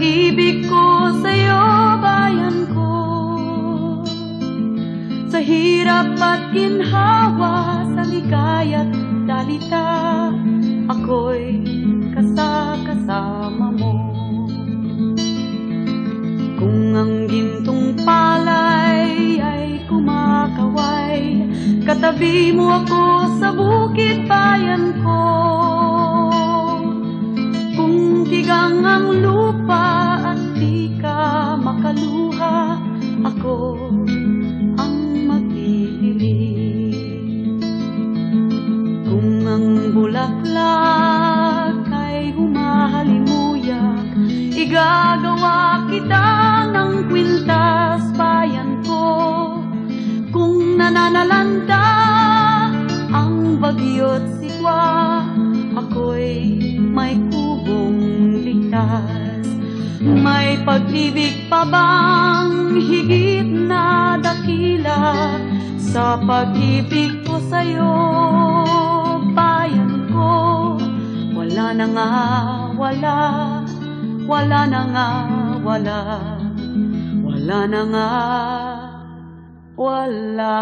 pag-ibig ko sa'yo, bayan ko. Sa hirap at ginhawa, sa ligaya't dalita, ako'y kasama mo. Kung ang gintong palay ay kumakaway, katabi mo ako sa bukid, bayan ko. Kung tigang ang lupa at di ka makaluha, ako ang mag-iiling. Kung ang bulaklak ay humahalimuyak, igagawa kita ng kwintas, bayan ko. Kung nananalanta ang bagyo't sigwa, ako'y may kubong ligtas. May pag-ibig pa bang higit na dakila sa pag-ibig ko sa'yo, bayan ko? Wala na nga, wala. Wala na nga, wala. Wala na nga, wala.